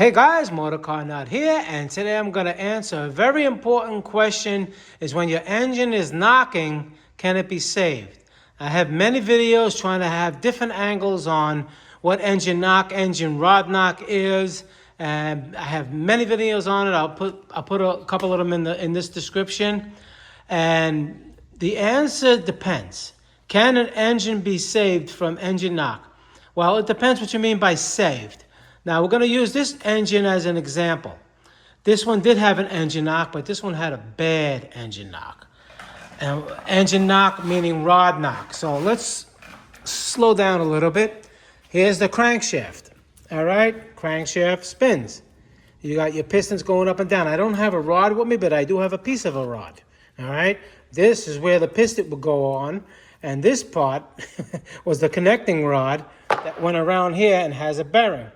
Hey guys, Motorcarnut here, and today I'm going to answer a very important question: is when your engine is knocking, can it be saved? I have many videos trying to have different angles on what engine knock, engine rod knock is, and I have many videos on it. I'll put a couple of them in this description. And the answer depends. Can an engine be saved from engine knock? Well, it depends what you mean by saved. Now, we're going to use this engine as an example. This one did have an engine knock, but this one had a bad engine knock. And engine knock meaning rod knock. So let's slow down a little bit. Here's the crankshaft. All right, crankshaft spins. You got your pistons going up and down. I don't have a rod with me, but I do have a piece of a rod. All right, this is where the piston would go on. And this part was the connecting rod that went around here and has a bearing.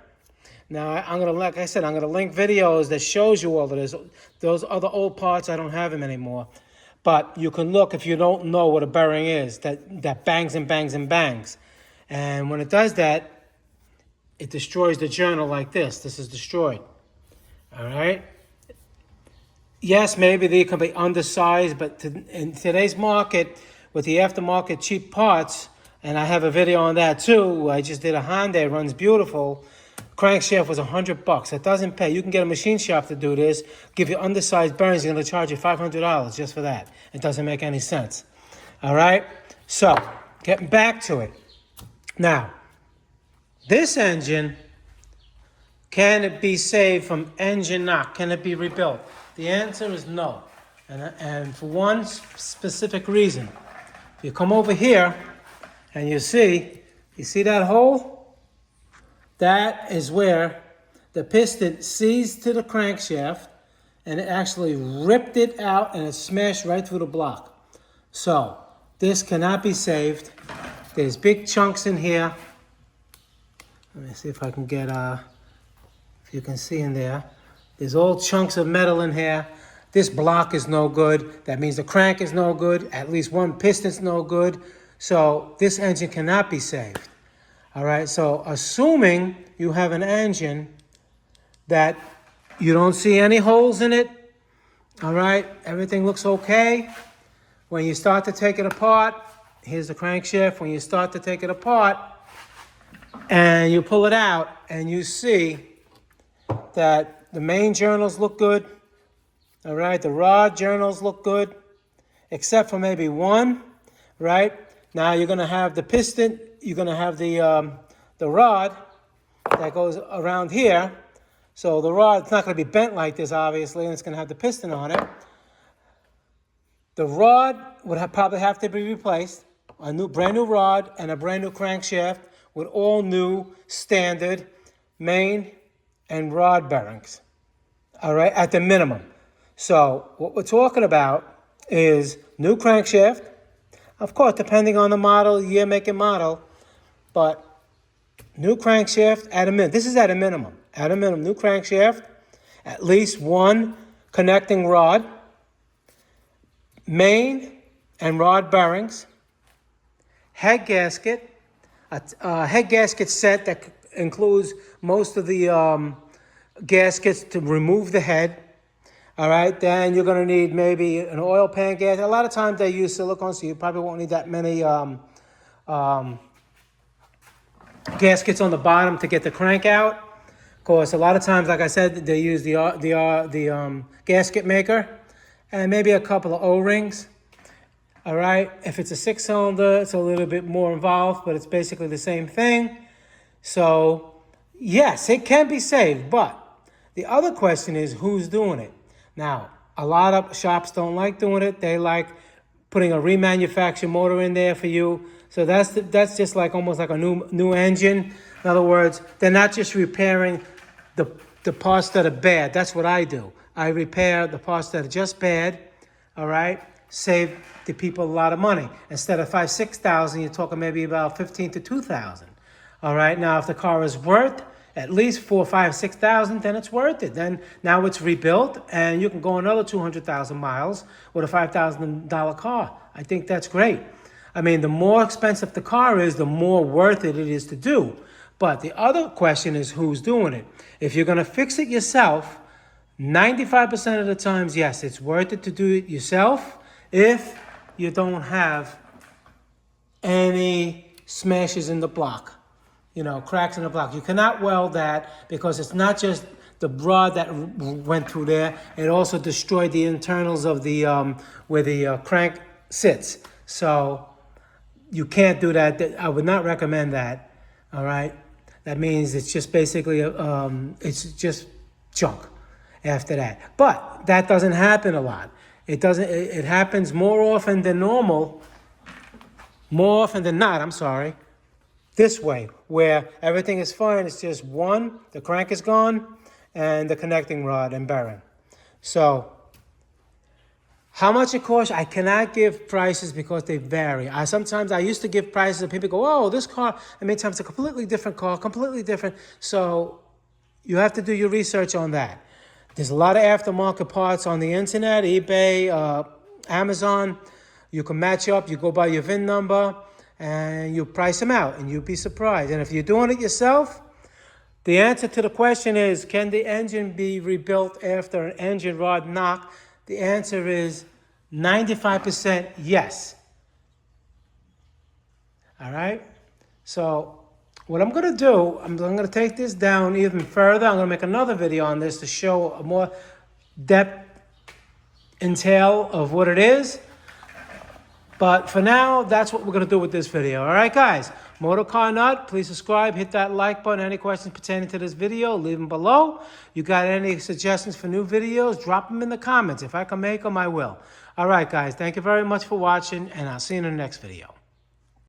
Now, like I said, I'm gonna link videos that shows you all of this. Those other old parts, I don't have them anymore. But you can look if you don't know what a bearing is, that bangs and bangs and bangs. And when it does that, it destroys the journal like this. This is destroyed. All right? Yes, maybe they can be undersized, but in today's market, with the aftermarket cheap parts, and I have a video on that too. I just did a Honda, it runs beautiful. Crankshaft was $100. It doesn't pay. You can get a machine shop to do this, give you undersized bearings, they're going to charge you $500 just for that. It doesn't make any sense. All right? So, getting back to it. Now, this engine, can it be saved from engine knock? Can it be rebuilt? The answer is no. And for one specific reason. If you come over here and you see that hole? That is where the piston seized to the crankshaft and it actually ripped it out and it smashed right through the block. So this cannot be saved. There's big chunks in here. Let me see if I can get, if you can see in there. There's all chunks of metal in here. This block is no good. That means the crank is no good. At least one piston's no good. So this engine cannot be saved. All right, so assuming you have an engine that you don't see any holes in it, all right, everything looks okay. When you start to take it apart, here's the crankshaft. When you start to take it apart and you pull it out and you see that the main journals look good, all right, the rod journals look good, except for maybe one, right? Now you're going to have the piston, you're going to have the rod that goes around here. So the rod, it's not going to be bent like this, obviously, and it's going to have the piston on it. The rod would probably have to be replaced, brand new rod and a brand new crankshaft with all new standard main and rod bearings, all right, at the minimum. So what we're talking about is new crankshaft, of course, depending on the model, year, make, and model, but new crankshaft at a minimum. This is at a minimum. At a minimum, new crankshaft, at least one connecting rod, main and rod bearings, head gasket, a head gasket set that includes most of the gaskets to remove the head. All right, then you're going to need maybe an oil pan gasket. A lot of times they use silicone, so you probably won't need that many gaskets on the bottom to get the crank out. Of course, a lot of times, like I said, they use the gasket maker and maybe a couple of O-rings. All right, if it's a 6-cylinder, it's a little bit more involved, but it's basically the same thing. So, yes, it can be saved, but the other question is who's doing it? Now, a lot of shops don't like doing it. They like putting a remanufactured motor in there for you. So that's just like almost like a new engine. In other words, they're not just repairing the parts that are bad. That's what I do. I repair the parts that are just bad, all right? Save the people a lot of money. Instead of $5,000-$6,000, you're talking maybe about $15,000 to $2,000. All right, now if the car is worth at least $4,000, $5,000, $6,000, then it's worth it. Then now it's rebuilt, and you can go another 200,000 miles with a $5,000 car. I think that's great. I mean, the more expensive the car is, the more worth it is to do. But the other question is who's doing it. If you're going to fix it yourself, 95% of the times, yes, it's worth it to do it yourself if you don't have any smashes in the block, cracks in the block. You cannot weld that because it's not just the rod that went through there. It also destroyed the internals of the where the crank sits. So you can't do that. I would not recommend that. All right. That means it's just basically it's just junk after that. But that doesn't happen a lot. It doesn't. It happens more often than normal. More often than not, I'm sorry. This way, where everything is fine. It's just the crank is gone, and the connecting rod and bearing. So, how much it costs? I cannot give prices because they vary. Sometimes I used to give prices and people go, oh, this car, and many times it's a completely different car, completely different. So, you have to do your research on that. There's a lot of aftermarket parts on the internet, eBay, Amazon. You can match up, you go by your VIN number, and you price them out, and you'll be surprised. And if you're doing it yourself, the answer to the question is, can the engine be rebuilt after an engine rod knock? The answer is 95% yes. All right? So what I'm going to do, I'm going to take this down even further. I'm going to make another video on this to show a more depth entail of what it is. But for now, that's what we're going to do with this video. All right, guys? Motorcarnut, please subscribe. Hit that like button. Any questions pertaining to this video, leave them below. You got any suggestions for new videos, drop them in the comments. If I can make them, I will. All right, guys. Thank you very much for watching, and I'll see you in the next video.